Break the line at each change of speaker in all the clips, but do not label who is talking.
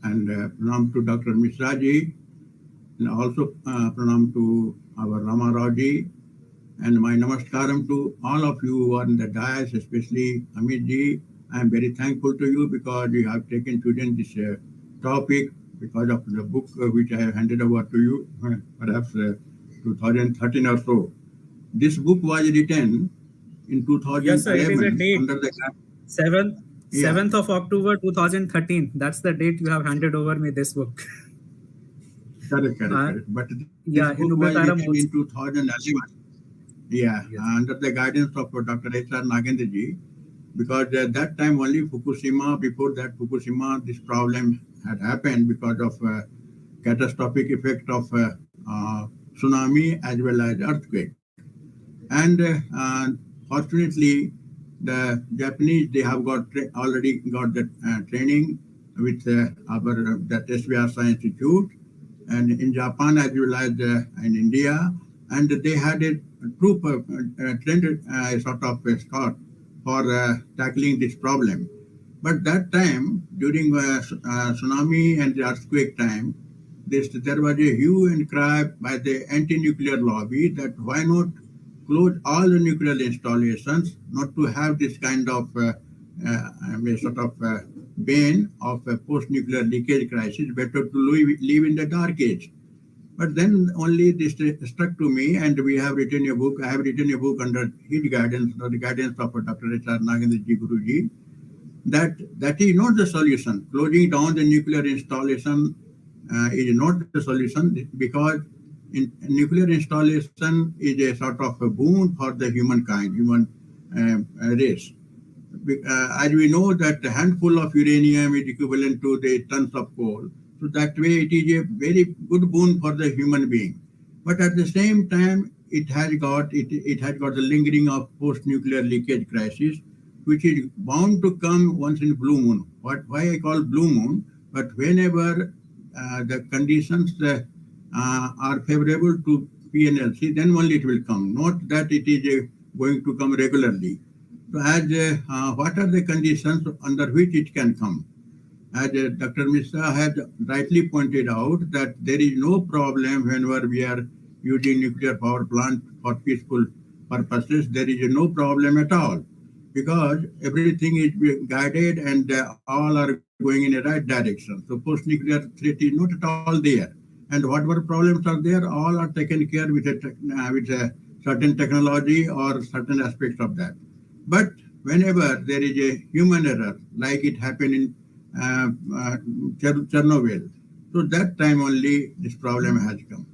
And pranam to Dr. Mishra ji, and also pranam to our Rama Rao ji, and my namaskaram to all of you who are in the dais, especially Amit ji. I am very thankful to you because you have taken today this topic because of the book which I have handed over to you, perhaps 2013 or so. This book was written in 2011
Yes, sir. It is a date.
under the
7th of October 2013. That's the date you have handed over me this book.
Correct. But this
in
book was
Ugatara
written in 2011. Yeah, yes. Under the guidance of Dr. H.R. Nagendra ji, because at that time only Fukushima, before that Fukushima, this problem had happened because of catastrophic effect of tsunami as well as earthquake. And fortunately, the Japanese, they have already got the training with that SVR Institute, and in Japan as well as in India, and they had a troop trained sort of a squad for tackling this problem. But that time, during tsunami and the earthquake time, there was a hue and cry by the anti-nuclear lobby that why not close all the nuclear installations, not to have this kind of sort of bane of a post-nuclear leakage crisis, better to live in the dark age. But then only this struck to me, and we have written a book. I have written a book under his guidance, or the guidance of Dr. H.R. Nagendra ji Guruji, that is not the solution. Closing down the nuclear installation is not the solution, because nuclear installation is a sort of a boon for the human race. As we know that a handful of uranium is equivalent to the tons of coal. So that way it is a very good boon for the human being. But at the same time, it has got the lingering of post-nuclear leakage crisis, which is bound to come once in blue moon. Why I call blue moon? But whenever the conditions are favorable to PNLC, then only it will come. Not that it is going to come regularly. So what are the conditions under which it can come? As Dr. Mishra had rightly pointed out, that there is no problem whenever we are using nuclear power plant for peaceful purposes. There is no problem at all, because everything is guided and all are going in a right direction. So post-nuclear threat is not at all there. And whatever problems are there, all are taken care with a certain technology or certain aspects of that. But whenever there is a human error, like it happened in Chernobyl, so that time only this problem has come.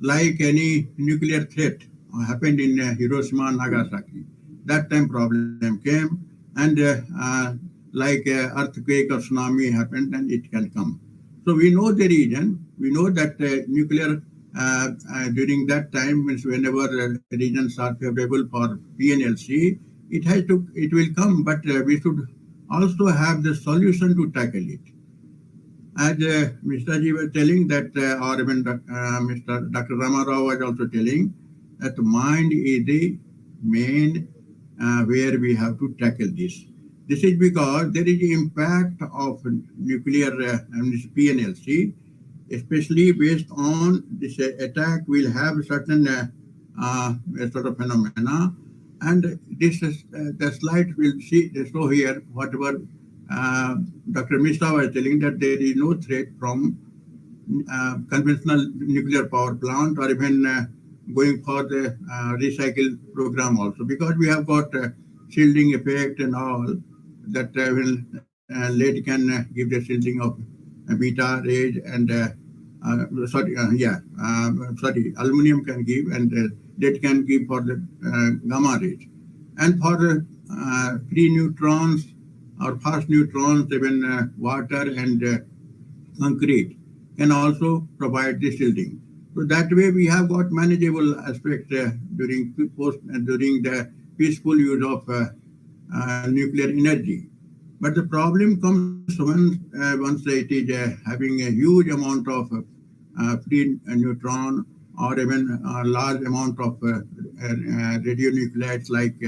Like any nuclear threat happened in Hiroshima and Nagasaki, that time problem came, and like earthquake or tsunami happened, then it can come. So we know the reason. We know that nuclear during that time, means whenever regions are favorable for PNLC, it will come, but we should also have the solution to tackle it. As Mr. Ji was telling that, or even Dr. Rama Rao was also telling, that mind is the main where we have to tackle this. This is because there is impact of nuclear PNLC, especially based on this attack will have certain sort of phenomena. And this is the slide will show here whatever Dr. Mishra was telling, that there is no threat from conventional nuclear power plant, or even going for the recycle program also, because we have got shielding effect and all that lead can give the shielding of beta rays, and aluminum can give, and lead can give for the gamma rays. And for the free neutrons or fast neutrons, even water and concrete can also provide the shielding. So that way we have got manageable aspect during the peaceful use of nuclear energy. But the problem comes once it is having a huge amount of free neutron, or even a large amount of radionuclides like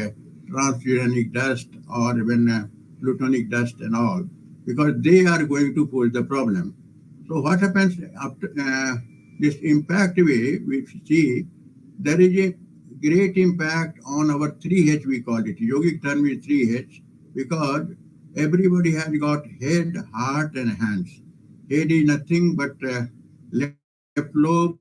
transuranic dust, or even plutonic dust and all, because they are going to pose the problem. So what happens after this impact way, we see there is a great impact on our 3H, we call it. Yogic term is 3H, because everybody has got head, heart, and hands. Head is nothing but left lobe,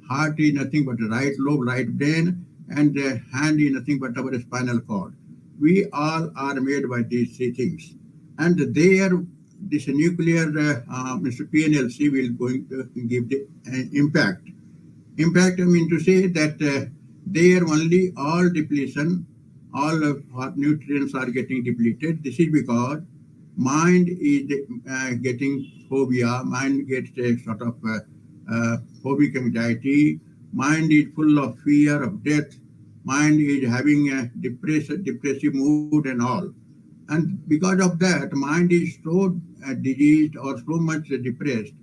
heart is nothing but right lobe, right brain, and hand is nothing but our spinal cord. We all are made by these three things. And there, this nuclear Mr. PNLC will going to give the impact. Impact, I mean to say that there only all depletion, all of what nutrients are getting depleted. This is because mind is getting phobia, mind gets a sort of phobic anxiety, mind is full of fear of death, mind is having a depressive mood and all. And because of that, mind is so diseased or so much depressed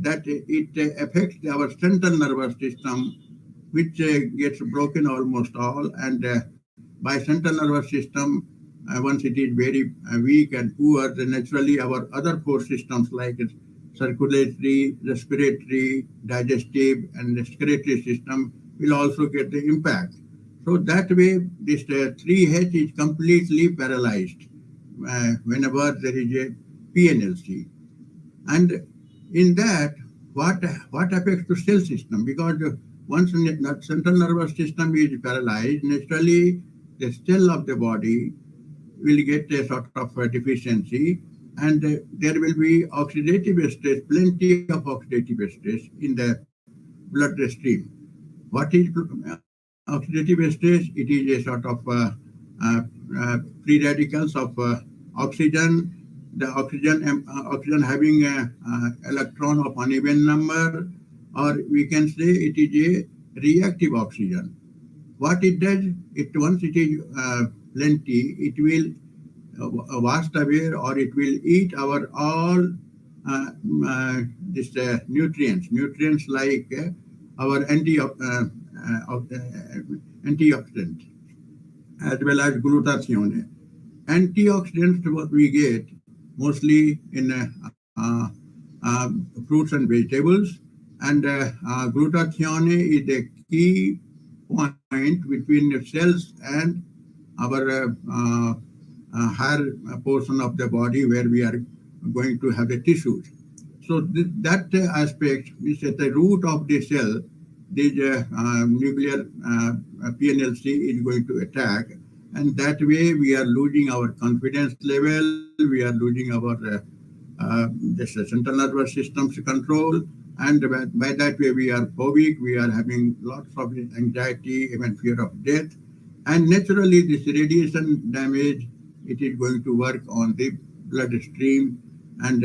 that it affects our central nervous system, which gets broken almost all. And by central nervous system, once it is very weak and poor, then naturally our other four systems like circulatory, respiratory, digestive, and respiratory system will also get the impact. So that way, this 3H is completely paralyzed whenever there is a PNLC. And in that, what affects the cell system? Because once the central nervous system is paralyzed, naturally the cell of the body will get a sort of a deficiency, and there will be oxidative stress, plenty of oxidative stress in the blood stream. What is oxidative stress? It is a sort of free radicals of oxygen. The oxygen having an electron of uneven number, or we can say it is a reactive oxygen. What it does, once it is plenty, it will wash away, or it will eat our all nutrients like our antioxidant, as well as glutathione. Antioxidants, what we get mostly in fruits and vegetables, and glutathione is a key point between the cells and our higher portion of the body where we are going to have the tissues. So that aspect is at the root of the cell. This nuclear PNLC is going to attack, and that way we are losing our confidence level, we are losing our the central nervous system's control, and by that way we are phobic, we are having lots of anxiety, even fear of death. And naturally this radiation damage, it is going to work on the bloodstream, and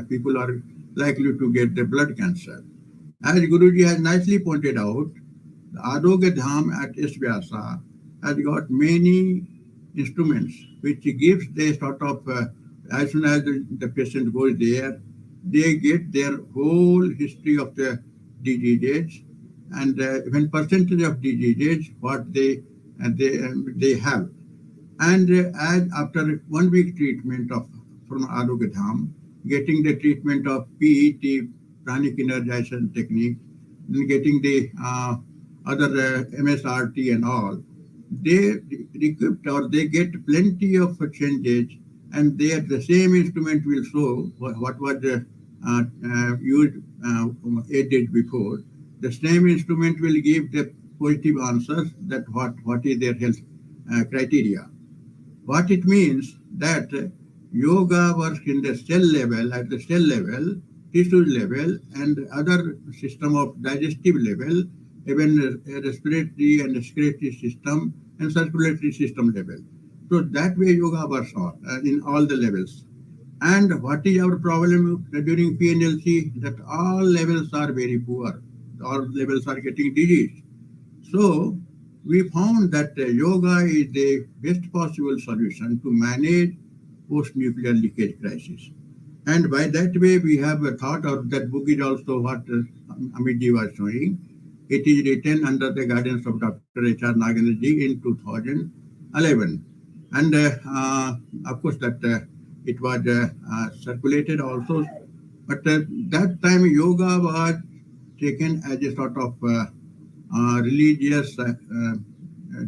people are likely to get the blood cancer. As Guruji has nicely pointed out, the Arogya Dham at Vyasa has got many instruments which gives the sort of, as soon as the patient goes there, they get their whole history of the diseases, and even percentage of diseases what they have. And as after 1 week treatment from Arogya Dham, getting the treatment of PET, pranic energization technique, and getting the other MSRT and all, they equipped or they get plenty of changes, and the same instrument will show what was used 8 days before. The same instrument will give the positive answers that what is their health criteria. What it means that yoga works in the cell level, at the cell level, tissue level, and other system of digestive level, even respiratory and excretory system and circulatory system level. So that way yoga works on in all the levels. And what is our problem during PNLC? That all levels are very poor. All levels are getting diseased. So we found that yoga is the best possible solution to manage post-nuclear leakage crisis. And by that way, we have a thought of that book is also what Amitji was showing. It is written under the guidance of Dr. H.R. Nagendraji in 2011. And of course, that it was circulated also But that time yoga was taken as a sort of religious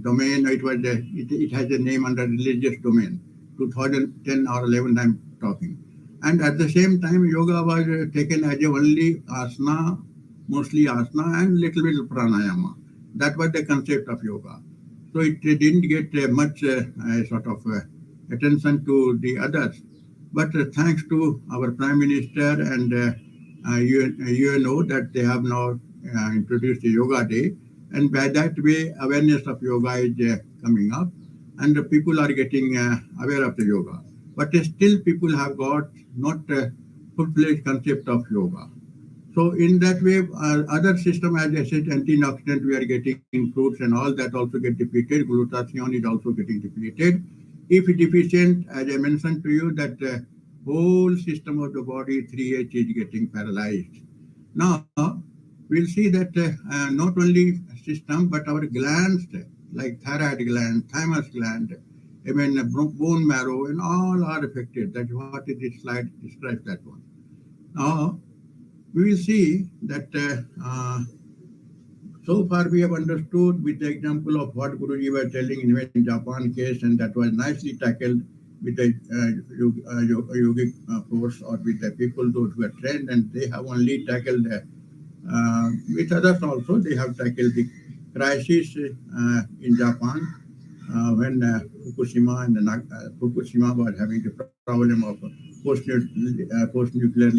domain. It has a name under religious domain. 2010 or 11 I'm talking. And at the same time, yoga was taken as a only asana, mostly asana and little bit of pranayama. That was the concept of yoga. So it didn't get much sort of attention to the others. But thanks to our Prime Minister and UNO that they have now introduced the Yoga Day, and by that way, awareness of yoga is coming up, and the people are getting aware of the yoga. But still, people have got not a full-fledged concept of yoga. So in that way, other system, as I said, antioxidant, we are getting fruits and all that also get depleted. Glutathione is also getting depleted. If deficient, as I mentioned to you, that whole system of the body, 3H, is getting paralyzed. Now, we'll see that not only system, but our glands, like thyroid gland, thymus gland, even bone marrow, and all are affected. That's what this slide describes that one. Now, we will see that so far we have understood with the example of what Guruji was telling in Japan case, and that was nicely tackled with the yogic force or with the people those who are trained, and they have only tackled with others also. They have tackled the crisis in Japan when Fukushima and Fukushima was having the problem of post-nuclear